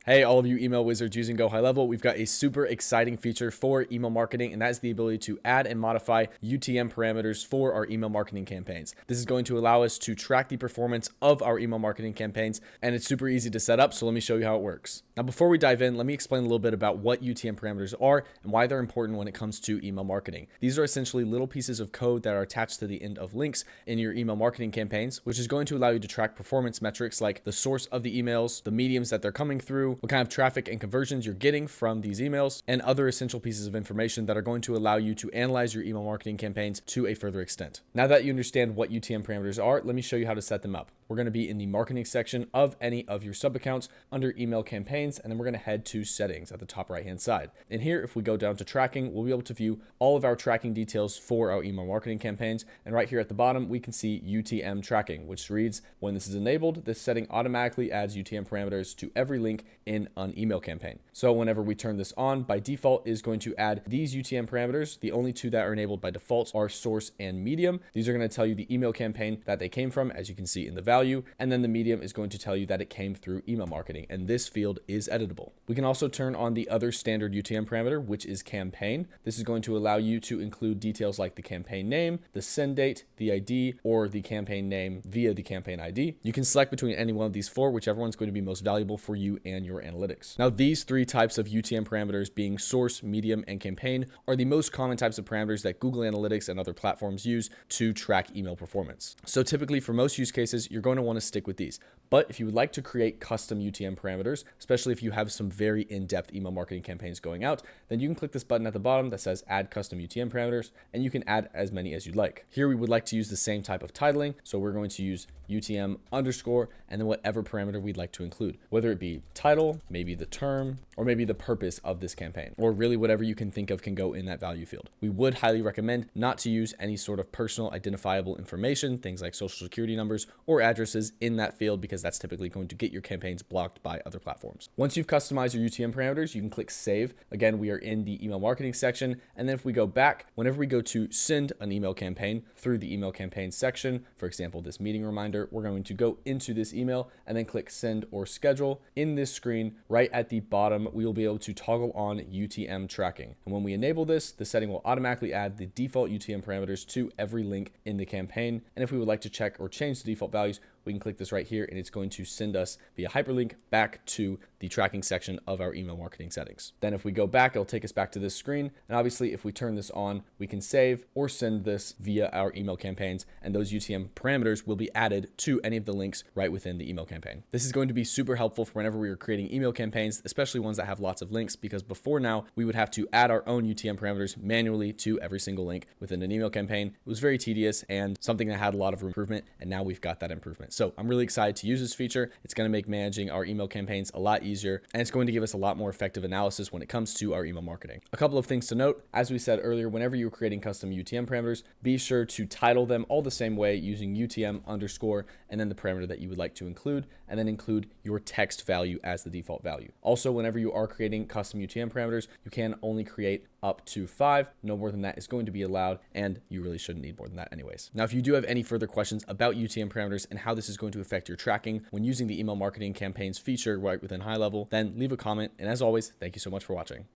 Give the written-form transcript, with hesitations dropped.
Hey, all of you email wizards using GoHighLevel, we've got a super exciting feature for email marketing, and that is the ability to add and modify UTM parameters for our email marketing campaigns. This is going to allow us to track the performance of our email marketing campaigns, and it's super easy to set up, so let me show you how it works. Now, before we dive in, let me explain a little bit about what UTM parameters are and why they're important when it comes to email marketing. These are essentially little pieces of code that are attached to the end of links in your email marketing campaigns, which is going to allow you to track performance metrics like the source of the emails, the mediums that they're coming through, what kind of traffic and conversions you're getting from these emails, and other essential pieces of information that are going to allow you to analyze your email marketing campaigns to a further extent. Now that you understand what UTM parameters are, let me show you how to set them up. We're going to be in the marketing section of any of your sub accounts under email campaigns, and then we're going to head to settings at the top right hand side. And here, if we go down to tracking, we'll be able to view all of our tracking details for our email marketing campaigns. And right here at the bottom, we can see UTM tracking, which reads, when this is enabled, this setting automatically adds UTM parameters to every link in an email campaign. So whenever we turn this on, by default is going to add these UTM parameters. The only two that are enabled by default are source and medium. These are going to tell you the email campaign that they came from, as you can see in the value. And then the medium is going to tell you that it came through email marketing, and this field is editable. We can also turn on the other standard UTM parameter, which is campaign. This is going to allow you to include details like the campaign name, the send date, the ID, or the campaign name via the campaign ID. You can select between any one of these four, whichever one's going to be most valuable for you and your analytics. Now, these three types of UTM parameters, being source, medium, and campaign, are the most common types of parameters that Google Analytics and other platforms use to track email performance. So typically for most use cases, you're going to want to stick with these. But if you would like to create custom UTM parameters, especially if you have some very in-depth email marketing campaigns going out, then you can click this button at the bottom that says add custom UTM parameters, and you can add as many as you'd like. Here we would like to use the same type of titling, so we're going to use UTM underscore and then whatever parameter we'd like to include, whether it be title, maybe the term, or maybe the purpose of this campaign, or really whatever you can think of can go in that value field. We would highly recommend not to use any sort of personal identifiable information, things like social security numbers or addresses in that field, because that's typically going to get your campaigns blocked by other platforms. Once you've customized your UTM parameters, you can click save. Again, we are in the email marketing section. And then if we go back, whenever we go to send an email campaign through the email campaign section, for example, this meeting reminder, we're going to go into this email and then click send or schedule. In this screen, right at the bottom, we will be able to toggle on UTM tracking. And when we enable this, the setting will automatically add the default UTM parameters to every link in the campaign. And if we would like to check or change the default values, we can click this right here and it's going to send us via hyperlink back to the tracking section of our email marketing settings. Then if we go back, it'll take us back to this screen. And obviously if we turn this on, we can save or send this via our email campaigns, and those UTM parameters will be added to any of the links right within the email campaign. This is going to be super helpful for whenever we are creating email campaigns, especially ones that have lots of links, because before now we would have to add our own UTM parameters manually to every single link within an email campaign. It was very tedious and something that had a lot of improvement, and now we've got that improvement. So I'm really excited to use this feature. It's going to make managing our email campaigns a lot easier, and it's going to give us a lot more effective analysis when it comes to our email marketing. A couple of things to note. As we said earlier, whenever you're creating custom UTM parameters, be sure to title them all the same way using UTM underscore and then the parameter that you would like to include, and then include your text value as the default value. Also, whenever you are creating custom UTM parameters, you can only create up to 5. No more than that is going to be allowed, and you really shouldn't need more than that anyways. Now, if you do have any further questions about UTM parameters and how this is going to affect your tracking when using the email marketing campaigns feature right within GoHighLevel, then leave a comment. And as always, thank you so much for watching.